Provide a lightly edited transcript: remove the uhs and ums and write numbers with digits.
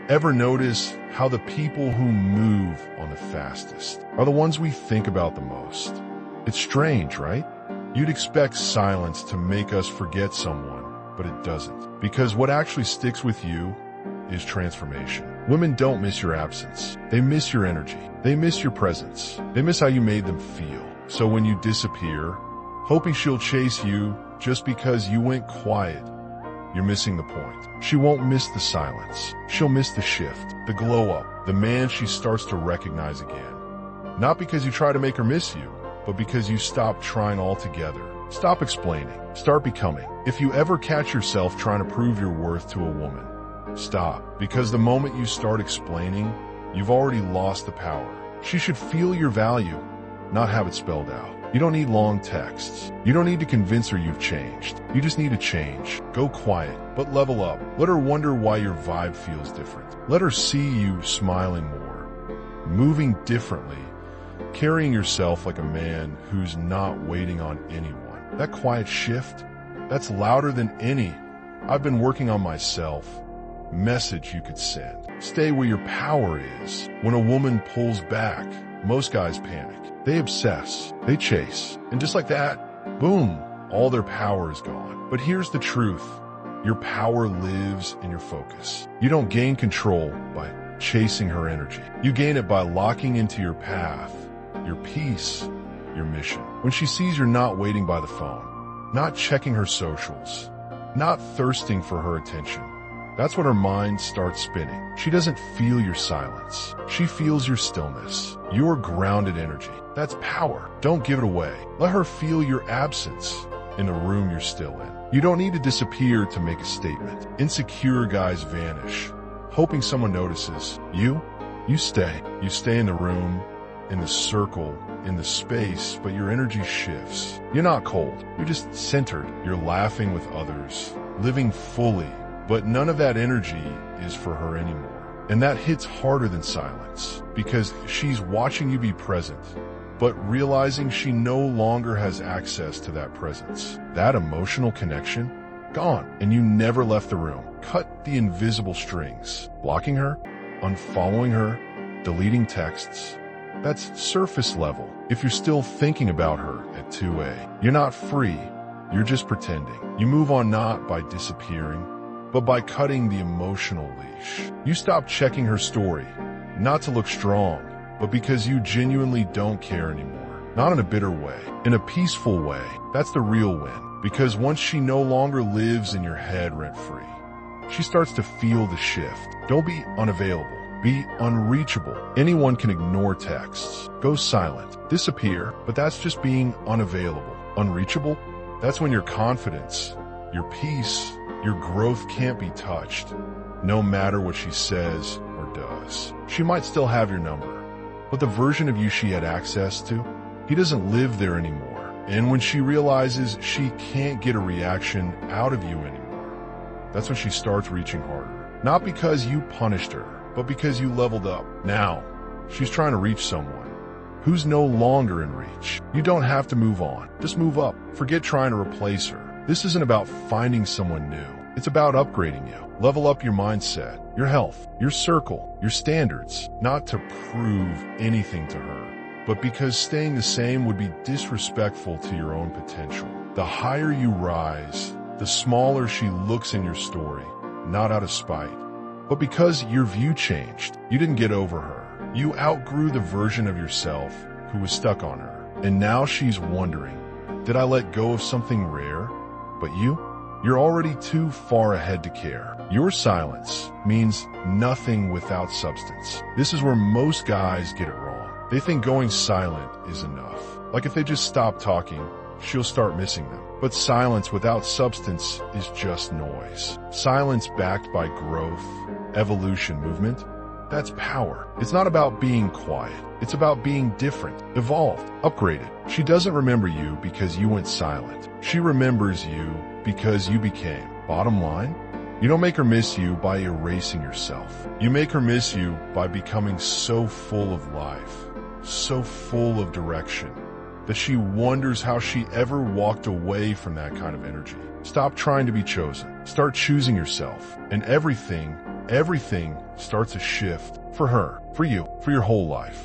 Ever notice how the people who move on the fastest are the ones we think about the most? It's strange, right? You'd expect silence to make us forget someone, but it doesn't. Because what actually sticks with you is transformation. Women don't miss your absence. They miss your energy. They miss your presence. They miss how you made them feel. So when you disappear, hoping she'll chase you just because you went quiet, you're missing the point. She won't miss the silence. She'll miss the shift, the glow up, the man she starts to recognize again. Not because you try to make her miss you, but because you stop trying altogether. Stop explaining. Start becoming. If you ever catch yourself trying to prove your worth to a woman, stop. Because the moment you start explaining, you've already lost the power. She should feel your value, not have it spelled out. You don't need long texts. You don't need to convince her you've changed. You just need to change. Go quiet, but level up. Let her wonder why your vibe feels different. Let her see you smiling more, moving differently, carrying yourself like a man who's not waiting on anyone. That quiet shift, that's louder than any "I've been working on myself" message you could send. Stay where your power is. When a woman pulls back, most guys panic. They obsess, they chase, and just like that, boom, all their power is gone. But here's the truth. Your power lives in your focus. You don't gain control by chasing her energy. You gain it by locking into your path, your peace, your mission. When she sees you're not waiting by the phone, not checking her socials, not thirsting for her attention, that's when her mind starts spinning. She doesn't feel your silence. She feels your stillness, your grounded energy. That's power. Don't give it away. Let her feel your absence in a room you're still in. You don't need to disappear to make a statement. Insecure guys vanish, hoping someone notices. You stay. You stay in the room, in the circle, in the space, but your energy shifts. You're not cold. You're just centered. You're laughing with others, living fully. But none of that energy is for her anymore. And that hits harder than silence, because she's watching you be present, but realizing she no longer has access to that presence. That emotional connection, gone. And you never left the room. Cut the invisible strings. Blocking her, unfollowing her, deleting texts. That's surface level. If you're still thinking about her at 2 a, you're not free. You're just pretending. You move on not by disappearing, but by cutting the emotional leash. You stop checking her story, not to look strong, but because you genuinely don't care anymore. Not in a bitter way, in a peaceful way. That's the real win. Because once she no longer lives in your head rent-free, she starts to feel the shift. Don't be unavailable. Be unreachable. Anyone can ignore texts, go silent, disappear, but that's just being unavailable. Unreachable? That's when your confidence, your peace, your growth can't be touched, no matter what she says or does. She might still have your number, but the version of you she had access to, he doesn't live there anymore. And when she realizes she can't get a reaction out of you anymore, that's when she starts reaching harder. Not because you punished her, but because you leveled up. Now, she's trying to reach someone who's no longer in reach. You don't have to move on. Just move up. Forget trying to replace her. This isn't about finding someone new. It's about upgrading you. Level up your mindset, your health, your circle, your standards, not to prove anything to her, but because staying the same would be disrespectful to your own potential. The higher you rise, the smaller she looks in your story, not out of spite, but because your view changed. You didn't get over her. You outgrew the version of yourself who was stuck on her. And now she's wondering, did I let go of something rare? But you're already too far ahead to care. Your silence means nothing without substance. This is where most guys get it wrong. They think going silent is enough. Like if they just stop talking, she'll start missing them. But silence without substance is just noise. Silence backed by growth, evolution, movement, that's power. It's not about being quiet. It's about being different, evolved, upgraded. She doesn't remember you because you went silent. She remembers you because you became. Bottom line, you don't make her miss you by erasing yourself. You make her miss you by becoming so full of life, so full of direction, that she wonders how she ever walked away from that kind of energy. Stop trying to be chosen. Start choosing yourself. And everything starts to shift for her, for you, for your whole life.